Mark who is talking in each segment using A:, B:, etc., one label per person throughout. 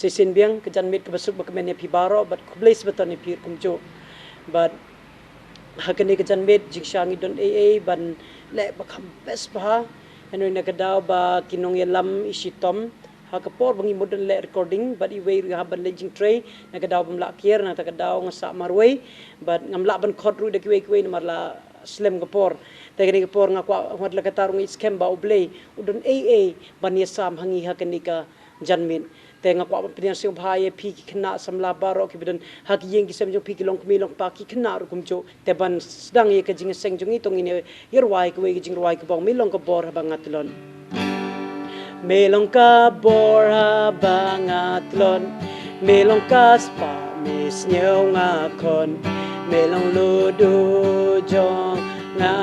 A: Sesin biang kejan mit ke besuk bakmen pi BAROH but kublis beton ni pi kumjo but hakani kejan mit jingshangi don ban le bakam best bah anu na kadau ba kinong yalam isitom hakapor bangi modern le recording but iwe ha ban leging tray na kadau bam la kier na kadau ngasa marway but ngamla ban khot ru de kiwe marla slam kapor tegani kapor ngakwa wat la katarung iskem ba oblay udon ban yasam hangi hakani ka janmin tenga kwa pinian sing bhaye phi ki khna samla BAROH ki bidan hak yeng ki semjong phi ki long kmi long pa ki khna ru kumcho te ban sedang ye ka jing seng jongi tong ine yerwai ko we jing rwai ko bang mi long ko bor ha bangatlon melong ka bor ha bangatlon melong ka spa mis nyong akon melong ludu jong nga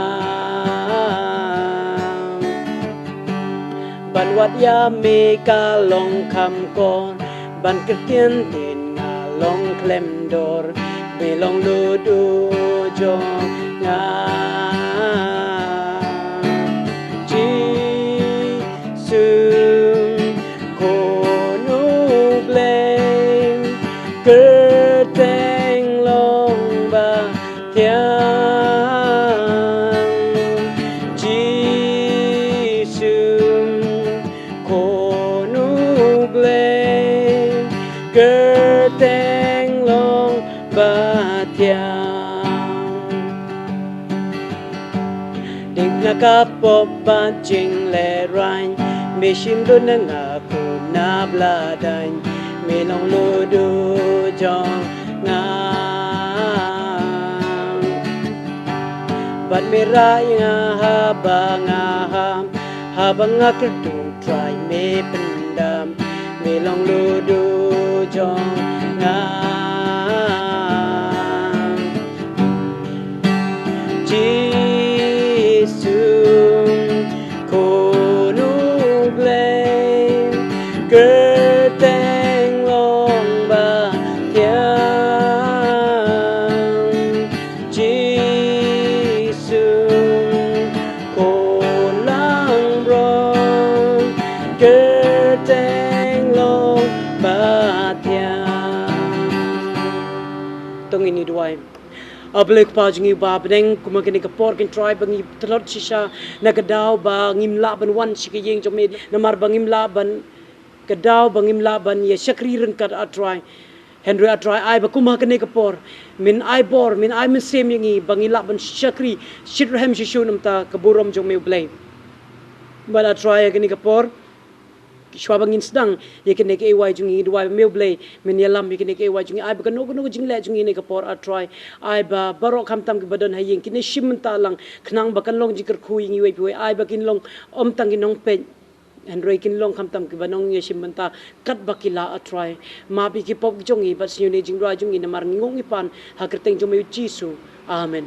A: ban wat ya me ka long kam kon ban ketien tin nga long klem dor be long lu du jo nga ji su ko nu bleng cơ teng long ba tiang teng long ba tiang ding na kapop ba jing le rain me shim do na nga ko na bla dan me long lu du jong nga ban me ra nga ha ba nga kertu try me pendam me long lu du jong nga Jisung ko nu bleng cơ teng long ba tiang Jisung ko lang rong cơ teng long ba tong ini duai ablek pa jingi ba bedeng kumakini ka porkin tribe bangi telot shisha na kadau ba ngimla ban wan shiki yeng jome namar bangimla ban kadau bangimla ban ye shakri ren kat atrai Henry atrai ai ba kumakini ka por min ai bor min ai min sem yengi bangila ban shakri shitraham shishu namta kaburom jome blay bala atrai kini ka por Shwabangin sedang yakin ek ay jungi dua meu blay men yalam yakin ek ay jungi ai ba no jing le jungi ne kapor a try ai ba BAROH kam tam ke badan hayeng kini shim ta lang khnang ba kan long jikar khu yingi we pi ai ba kin long om tang ginong pe Henry kin long kam tam ke banong ye shim ta kat bakila a try ma bi ki pop jungi ba siu ne jing ra jungi na mar ngong ipan ha kerteng jome jisu amen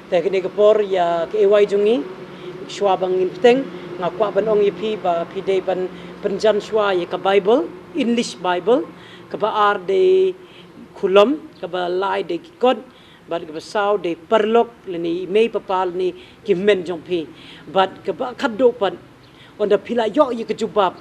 A: ta kini kapor ya ke ay jungi shwabangin teng ngakwa ban ong yipi ba pide ban penjan shwa ye ka Bible English Bible ka ba ar de khulom ka ba lai de kod ba ka ba sau de perlok leni mei papal ni ki men jong pi bat ka ba khaddo pan onda pila yo ye ka Jubab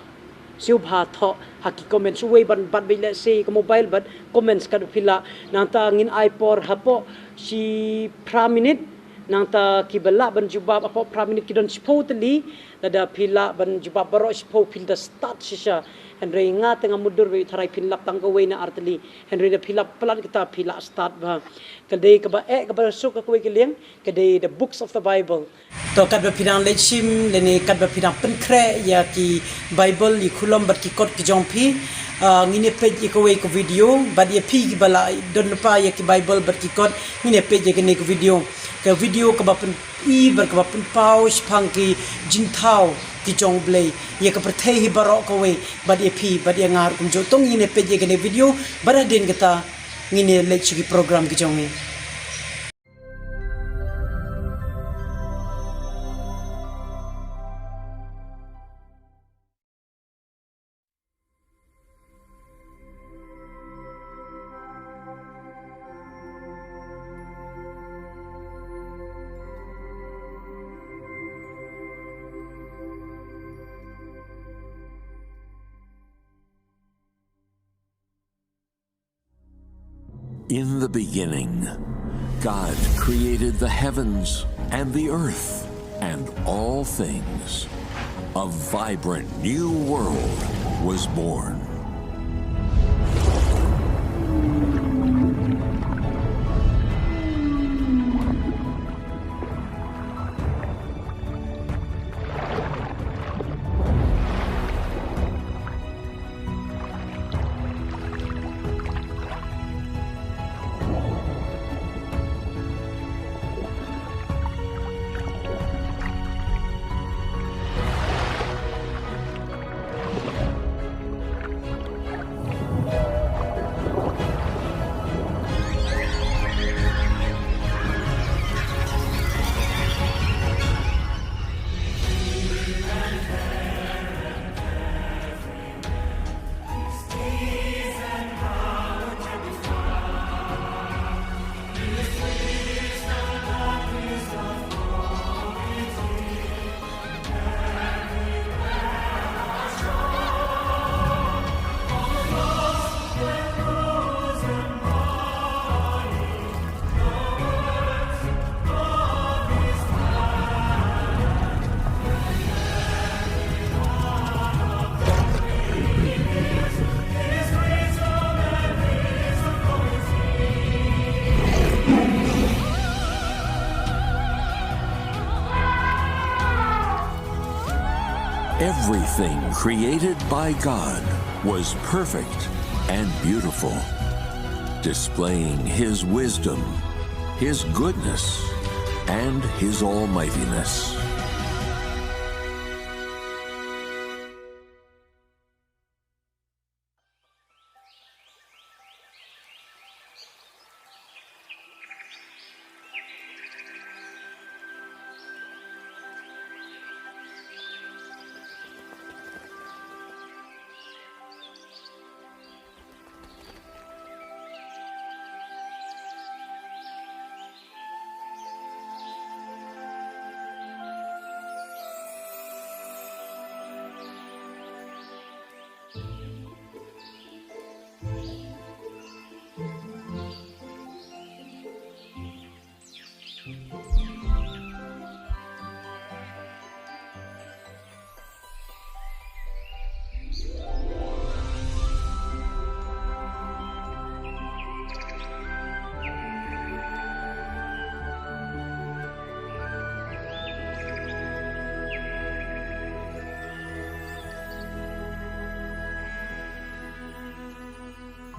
A: siu bha tho haki comment suwe ban bat bile se ka mobile bat comments ka pila nanta ngin ipor Hapoh si praminit nanta kibala ban Jubab apa praminit kidon spotli dada pila ban Jubab BAROH spo pil da start shisha Henry nga tengah mudur we tharai pilap tang ko we na artli Henry da pilap pelat kita pila start ba kadai ka ba ka ba suk ka we kileng kadai the books of the Bible to kad ba pirang le SHIM le ne kad ba pirang penkre ya ki Bible li khulom bat ki kot ki jongpi ngine page ko we ko video bad ye pi ki bala don pa ya ki Bible bat ki kot ngine page ke ne ko video ke video ka ba pen i ber ka ba pen pause phang ki jingthau ki jong blay ye ka perthei hi BAROH ko we bad ye pi bad ye ngar kum jo tong ngine page ke ne video bara den kata ngine le chi program ki jong ni
B: In the beginning, God created the heavens and the earth and all things. A vibrant new world was born. Everything created by God was perfect and beautiful, displaying His wisdom, His goodness, and His almightiness.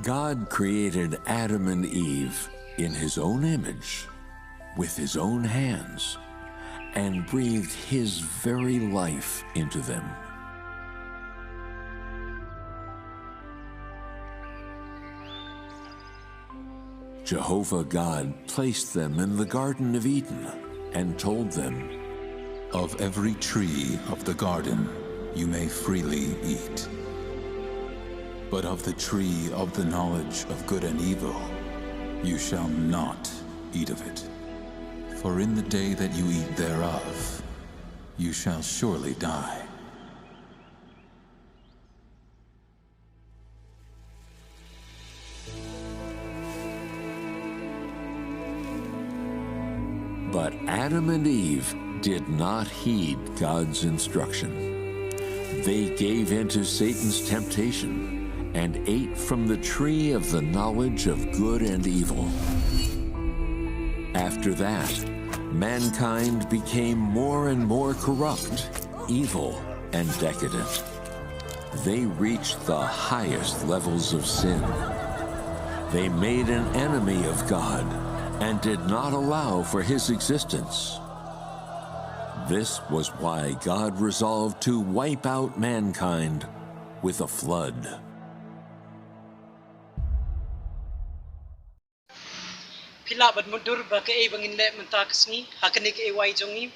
B: God created Adam and Eve in His own image, with His own hands, and breathed His very life into them. Jehovah God placed them in the Garden of Eden and told them,
C: "Of every tree of the garden you may freely eat. But of the tree of the knowledge of good and evil, you shall not eat of it. For in the day that you eat thereof, you shall surely die."
B: But Adam and Eve did not heed God's instruction. They gave in to Satan's temptation and ate from the tree of the knowledge of good and evil. After that, mankind became more and more corrupt, evil, and decadent. They reached the highest levels of sin. They made an enemy of God and did not allow for His existence. This was why God resolved to wipe out mankind with a flood.
A: Pila bad mundur ba ka bangin le mentakas ni hakani ka ay jongi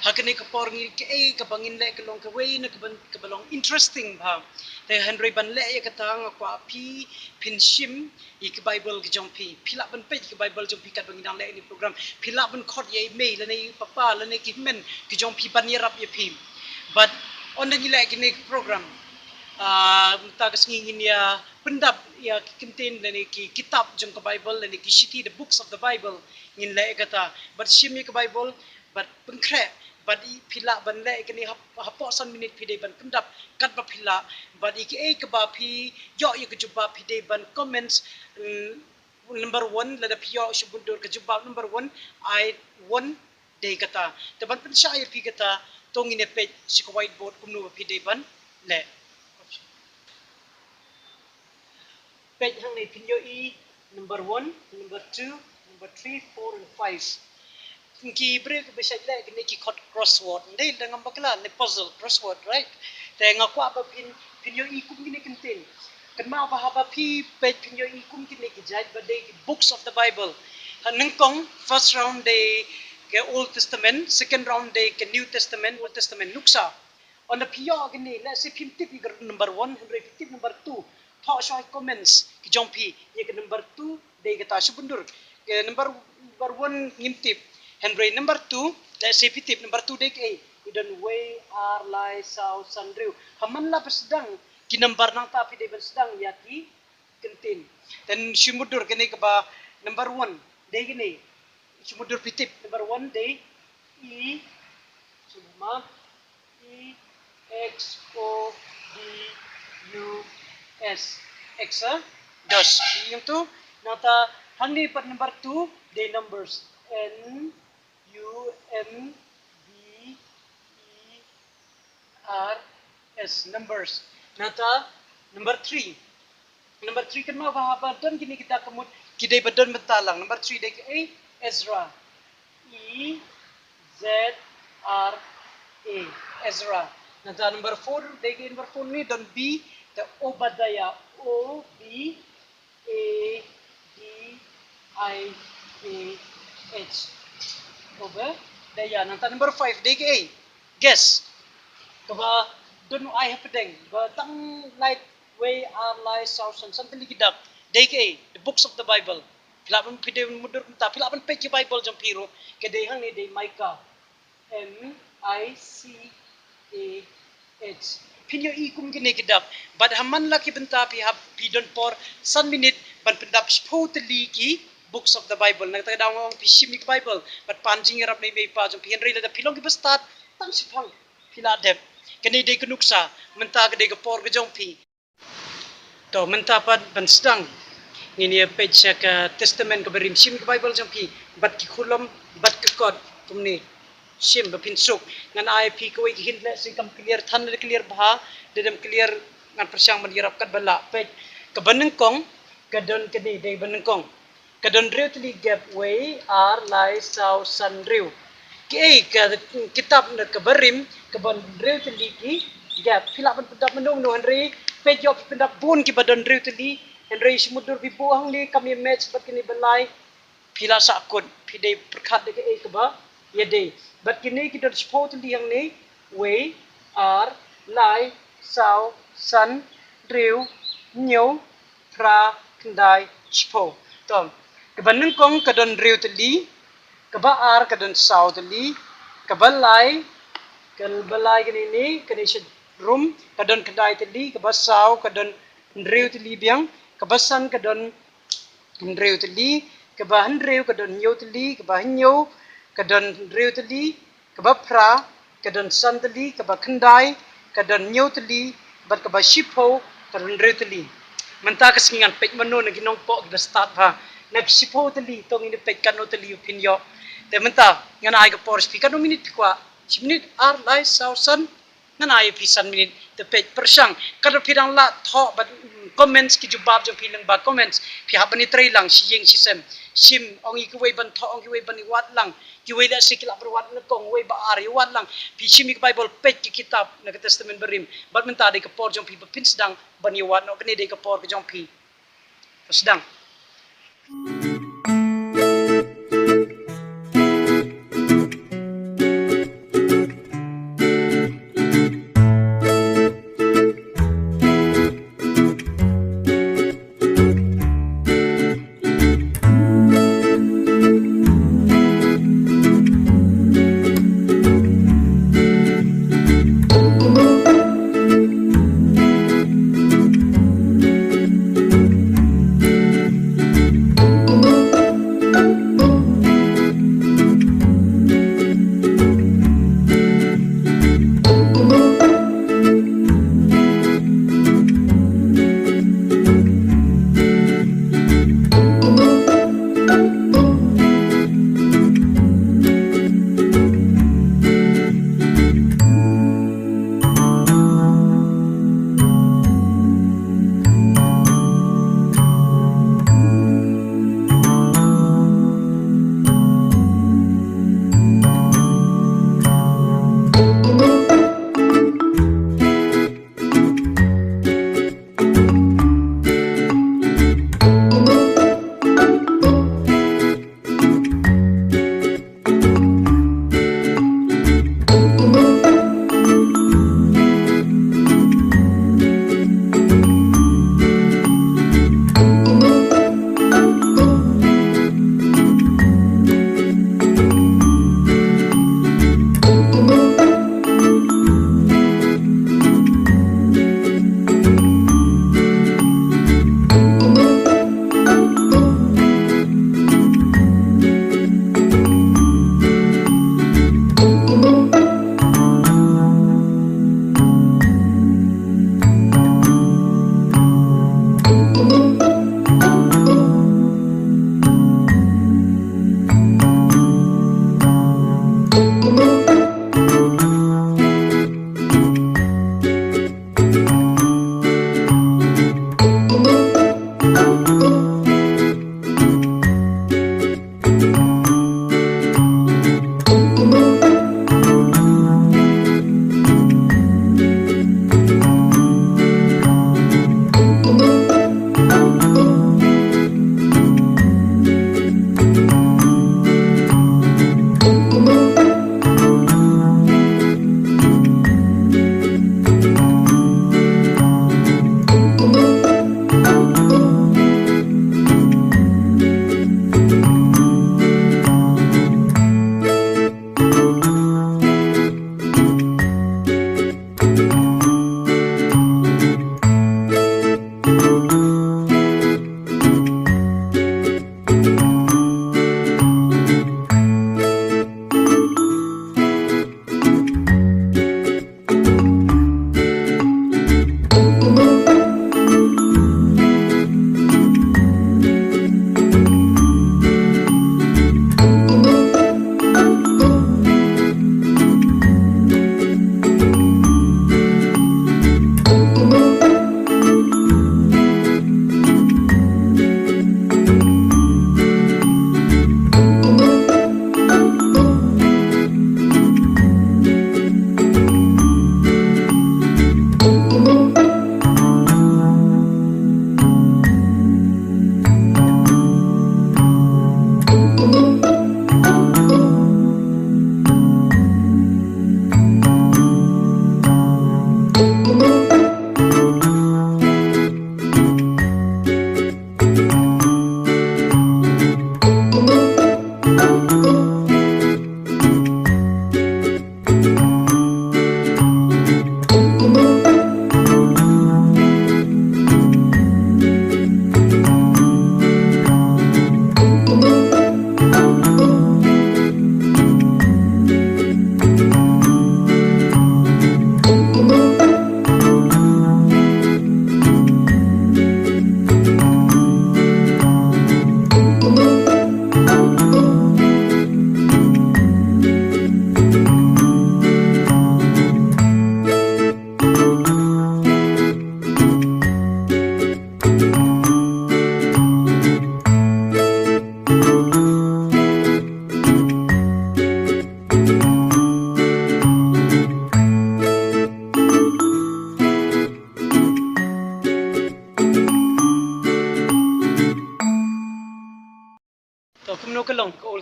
A: hakani ka porngi ka ay ka bangin le ka long ka way na ka balong interesting ba te henry ban le ka tang kwa pi pin SHIM I ka bible ka jong pi pila ban pe ka bible jong pi kat bangin le ni program pila ban khot ye me le ni papa le ni ki men ki jong pi ban yarap ye pi but on the ni le ki program mentakas ngin ya pendap ya contain lani ki kitab jong ka Bible lani ki shiti the books of the Bible ngin le kata but shim ka Bible but pengkre but pila ban le kini hapo san minit pide ban pendap kat ba pila but iki ka ba pi yo ke jubab pide ban comments number 1 lada piyo subundur ke jubab number 1 I 1 day kata taban pen saya pi kata tong ine page si whiteboard kumno pide ban le page hang ni pinyo i number 1 number 2 number 3 4 and 5 ki break bisa le kini ki crossword ndai dengan bakla ne puzzle crossword right te ngakwa ba pinyo i kum gini contain kan ma ba haba pi page pinyo i kum kini ki jai ba de books of the Bible haneng kong first round de ke Old Testament, second round day ke New Testament, Old Testament nuksa. On the piyo gini, let's say pimtip number 1, pimtip number 2. Thought show comments ke jompi, ye ke number 2 day kata subundur. Ke number 1 ngimtip. Henry number 2, let's say pimtip number 2 day ke idan way are lie south sandriu. Haman la bersedang ki number nang ta pi day bersedang ya ki kentin. Dan sumudur kini ke ba number 1 day gini. Sumudur pitip number 1 day E suma E X O D U S Exa dos yung tu nata hangni per number 2 day numbers N U M B E R S numbers nata number 3 kan ma bahaba don kini kita kemud kidai badon bentalang number 3 day A Ezra E Z R A Ezra. Nata number 4 degi number 4 ni don B the Obadiah O B A D I A H Obadiah. Nata number 5 degi A guess kaba don I have pedeng ba tang light way are lies south and something ligidak degi A the books of the Bible. Pilapan pide mudur ta pilapan page Bible jam piro ke dehang ni de Micah M I C A H pinyo i kum gine kidak bad haman laki benta pi hab pidon por san minute ban pendap totally ki books of the Bible nang ta daw ang pishimik Bible but panjing rap ni may pa jam pinri la pilong ki bastat tang sipang pila dep kene de kunuksa menta ke de por ke jong pi to menta pan sedang ini page ke testament ke berim sim ke Bible jampi bat ki khulom bat ke kod tumni sim bapin suk ngan IP ko ki hindle sing kam clear than clear bha dedem clear ngan persyang mendirap kat bala page ke benengkong ke don ke ni de benengkong ke don rew tli gap way are lie south sun rew ki ke kitab ke berim ke bon rew tli ki gap phila ban pendap menung no henry page job pendap bun ki badon rew tli Henry sumudur bibuang li kami match bat kini belai pila sakut pide perkat de ke ba ye de bat kini kita sport li yang ni way are lie sau sun driu nyu pra kendai spo tom ke banung kong ke don driu teli ke ba ar ke don sau teli ke belai kini ni kini room ke don kendai teli ke ba sau ke don driu teli biang kebasan ke don ndreu teli ke bahan ndreu ke don nyu teli ke bahan nyu ke don ndreu teli ke bapra ke don san teli ke ba kendai ke don nyu teli bat ke ba shipo ke don ndreu teli menta kesingan pej mano nagi nong po ke start ha nak shipo teli tong ini pej kan no teli pinyo te menta ngana ai ke por speaker no minute kwa minute ar lai sausan ngana ai pisan minute te pej persang kada pirang la tho bat comments ki jubab jong pilang ba comments pi habani tray lang si yeng si sim ong i kuway ban tho ong kuway ban wat lang kiway la sikila berwat na kong way ba ari wat lang pi simi Bible page ki kitab na testament berim bat menta de ka por jong pi pin sedang ban wat no kene de ka por ka jong pi sedang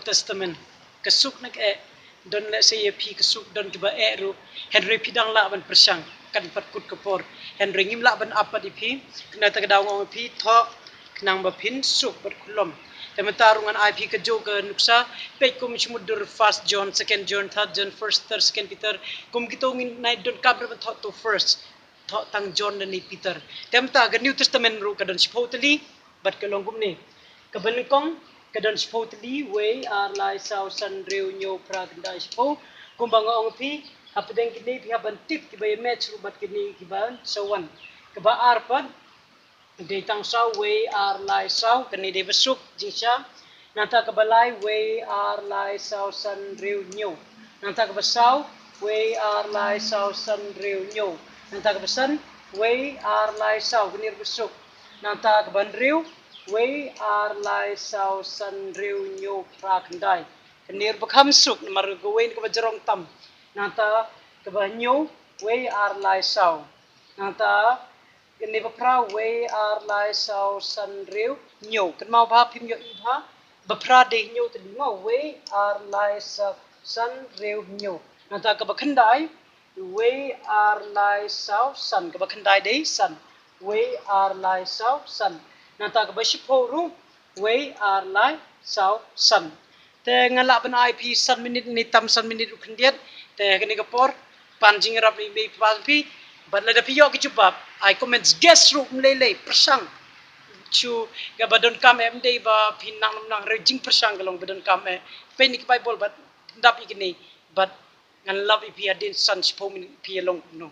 A: Old Testament kasuk nak don la saya pi kasuk don tiba ru Henry pidang la ban persang kan patkut kapor Henry ngim la ban apa di pi kena ta daw ngong pi tho kenang ba pin suk bat kulom tementarungan IP ke jo ke nuksa pek kum chmudur first John second John third John first third second Peter kum kitongin nai don kabra ban tho to first tho tang John ni Peter temta ke New Testament ru ka don supposedly bat ke longkum ni ke benikong kadon supposedly way are lai sau san reu nyo pra kendai spo kumbang ong pi apedeng kini pi haban tip ki bay match rubat kini ki ban sawan ke ba arpad de tang sau way are lai sau kini de besuk jisha nanta ke balai way are lai sau san reu nyo nanta ke besau way are lai sau san reu nyo nanta ke besan way are lai sau kini besuk nanta ke ban reu way are lai sau san reu nyo prakandai kenir bekam suk mar gowen ke bajerong tam nanta ke banyo way are lai sau nanta kene bapra way are lai sau san reu nyo ken mau ba pim yo ibha bapra de nyo te ngo way are lai sau san reu nyo nanta ke bakandai way are lai sau san ke bakandai de san way are lai sau san nanta ke bashiporu way are lai sau san te ngala ban IP san minit ni tam san minit ukendiat te kene kapor panjing rap ni be paspi badla da piyo ki Jubab I comments guest room lele persang chu ga badon kam md ba pinang nang rejing persang galong badon kam pe ni pai bol bat ndap ikini but ngan love ipi adin san sipo min pi long no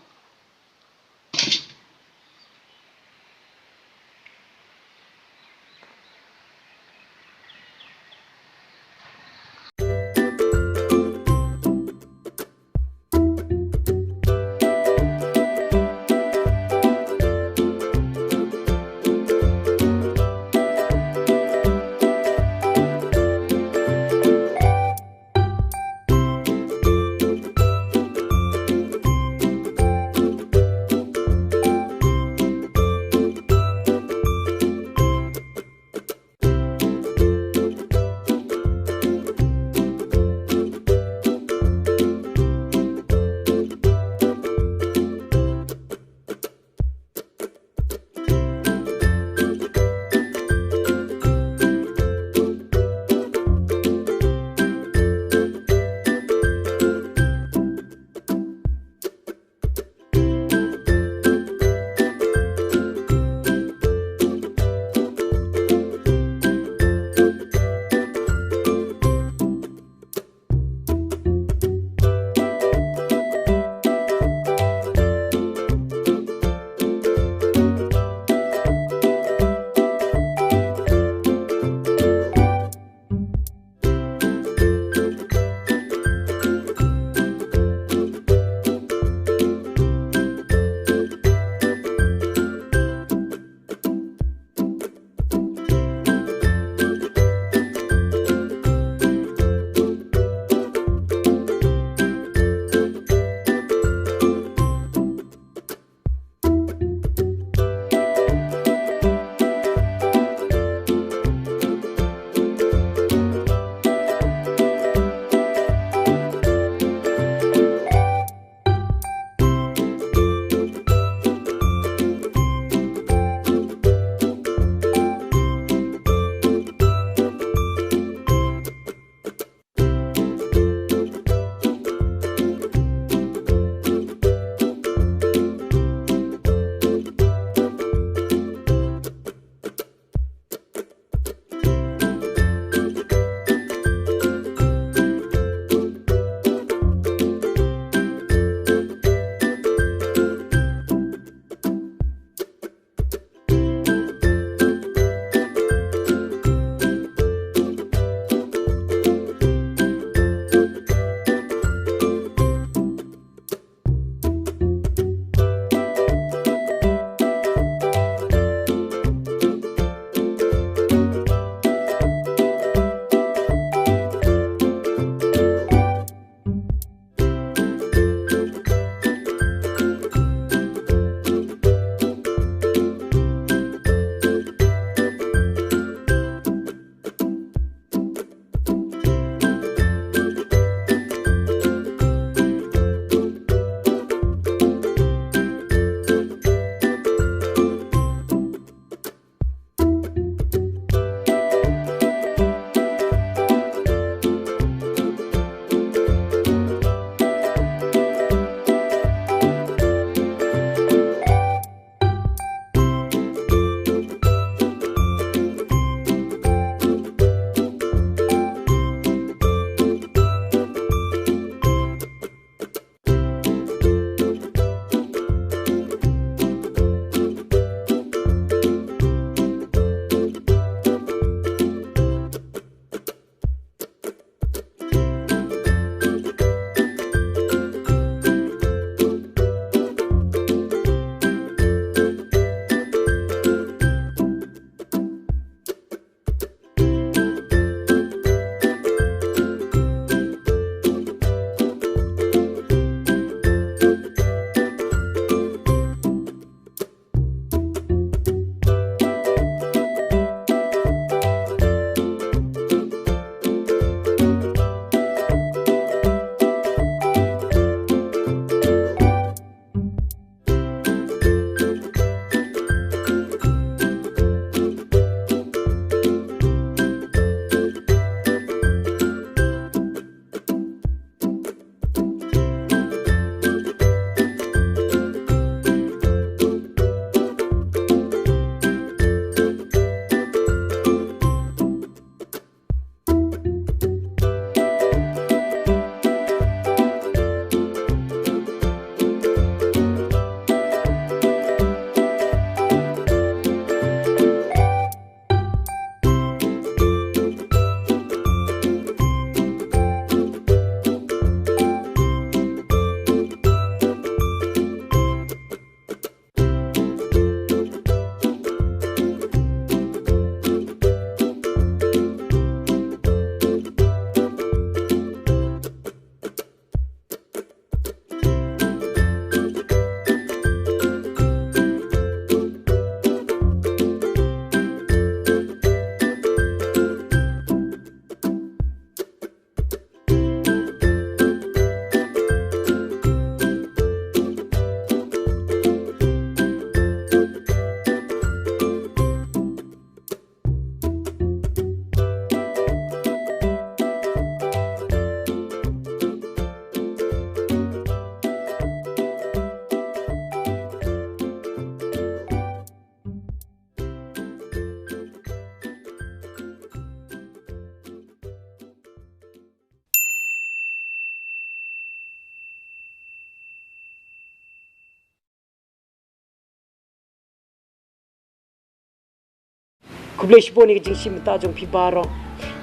A: kublish boni ke jing simta jong pi baro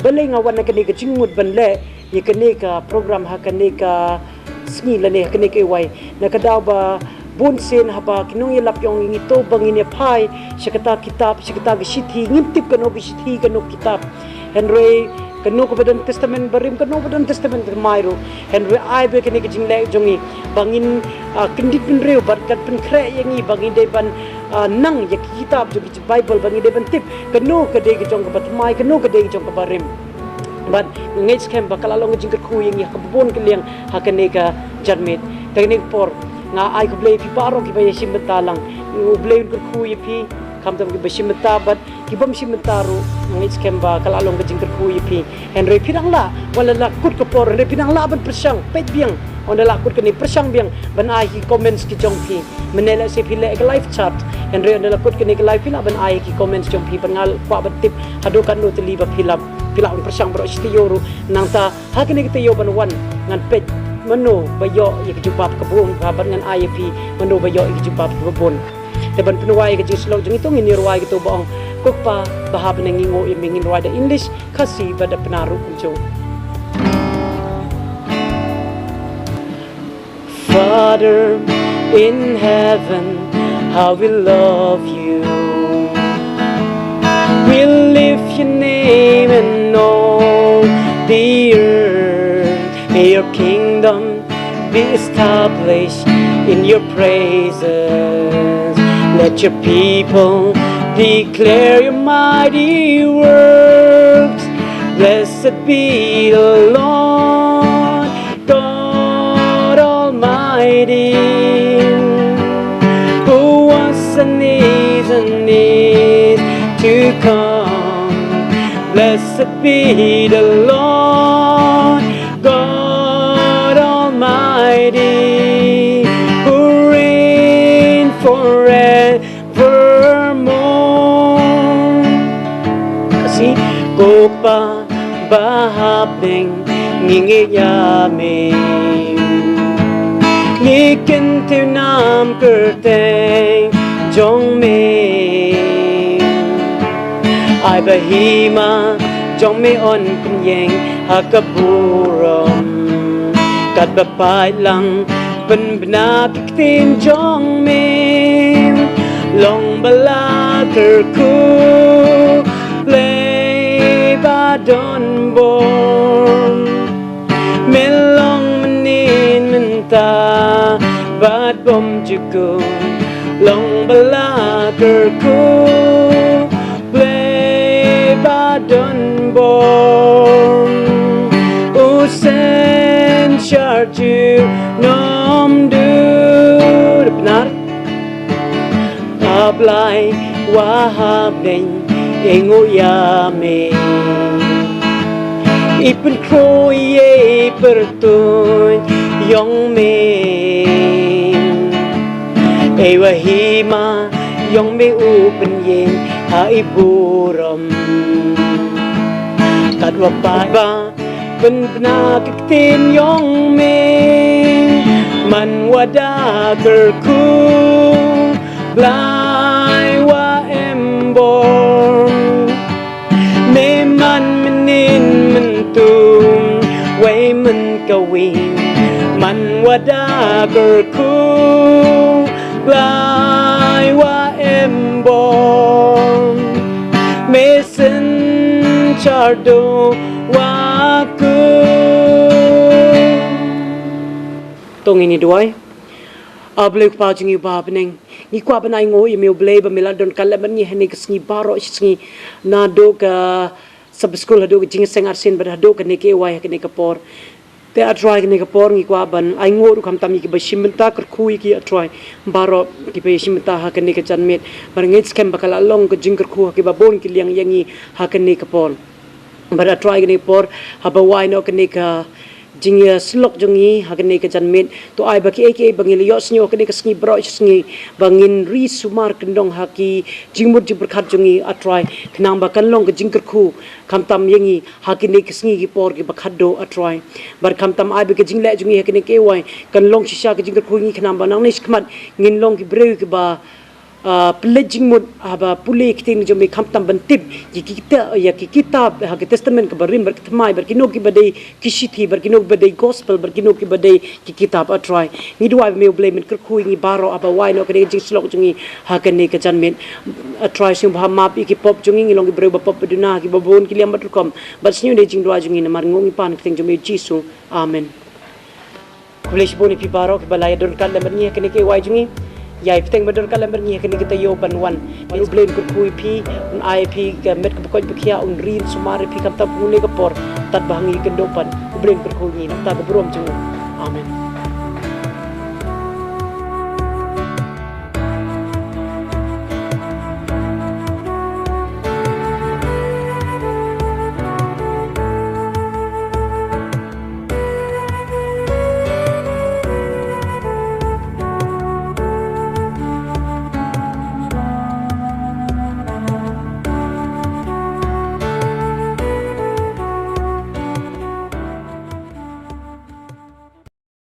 A: balai ngawan ke ne ke jingmut banle ye ke ne ka program ha ke ne ka sngi la ne ke ne ke wai na ka daw ba bun sen haba kinong ye lap yong ngi to bangin ye phai shikata kitab shikata ge shithi ngimtip kano ge shithi kano kitab henry kano ko badan testament barim kano badan testament mairo henry ai be kene ke jingle jongi bangin kendit pin reu bat kat pin kre yangi bangin de ban nang ye kitab jo ki bible bangin de ban tip kano ke de ke jong bat mai kano ke de ke jong barim but ngej kem bakal along jingker khu yangi habon ke liang hakane ka jarmet teknik por nga ai ko blay pi paro ki ba yesim betalang blay ko khu ye pi kam tam ki besim betabat ki bam sim betaro ngej kem ba kal along jingker khu ye pi henry pirang la wala la kut ko por henry pirang la ban persang pet biang on la kut ni persang biang ban ai ki comments ki jong pi menela se pi le live chat henry on la kut ni live pi la ban ai ki comments jong pi pangal kwa batip hado kan no teli ba pilap pila on persang bro stiyoru nang ta hakene kita yo ban wan ngan pet mano bayo ik jubab kabun kaban ngan IFP mano bayo ik jubab kabun deban penuai ke jislo jeng itu ngini ruai gitu boong kokpa bahab nengingo imingin ruai da English kasi bada penaru kunjo Father in heaven how we love you we'll lift your name and all the earth may your kingdom be established in your praises let your people declare your mighty works blessed be the Lord God Almighty who was and is to come blessed be the Lord God Almighty who reigns forevermore kasi kopa bahab ding ngingiyame niken nam kerteng jong me ai bahima jong me on penyeng hakaburam kat bapai lang pen bena kitin jong me long bala kerku play badon bom melong menin menta bad bom jugo long bala kerku play badon bom usen charju nom du benar ablay wahab ning ingo yame ipin kroye pertun yong me wahima yong me upen yen ha iburam kadwa ba pen bna kitin yong me man wada kerku blai wa embor me man menin mentum way men kawin man wada kerku blai wa embor mesen chardo waku tong ini duai ablek pa jingi ba beneng ni kwa banai ngo i meu blay ba meladon kalaban ni hene kesngi baro sngi na do ka subschool do jing seng arsin ba do ka ne ke wai ka ne ka por te atrai ka ne ka por ni kwa ban ai ngo ru kam tam ki ba shimta kar khui ki atrai baro ki ba shimta ha ka ne ka janmet bar ngit skem bakal along ka jing kar khu ki ba bon ki liang yangi ha ka ne ka por bar atrai ka ne por ha ba wai no ka ne ka jingya slok jongi hakane ka janmet to ai baki ake bangil yo snyo kane ka sngi bro sngi bangin ri sumar kendong haki jingmut jibur khat jongi atrai khnang ba kanlong ka jingker khu kamtam yangi hakine ka sngi ki por ki bakhado atrai bar kamtam ai baki jingle jongi hakine ke wai kanlong shisha ka jingker khu ngi khnang ba nang nis khmat ngin long ki breu ki ba pledging mod aba pule kiting jo me khamtam bantip kita ya ki kitab ha ke testament ke barim ber kithmai ber kino ki badai kisithi ber kino badai gospel ber kino ki badai ki kitab atrai ni duai me blame ker khui ni baro aba wai no ke jing slok jungi ha ke ne ke janmen atrai sing bha map ki pop jungi long ki bre ba pop duna ki babon ki liam batkom but sinu de jing duai jungi na mar ngongi pan kiting jo me jisu amen kulish boni pi baro ke balai dor kan lemar ni ke ne ke wai jungi yai piteng bedor kalam berni kini kita yo banwan baru blame kurkui pi un IP ke met ke pokoj bekia un rin sumari pi kam tab ngune ke por tat bahangi kendopan blame kurkui ni ta ke brom jungu amen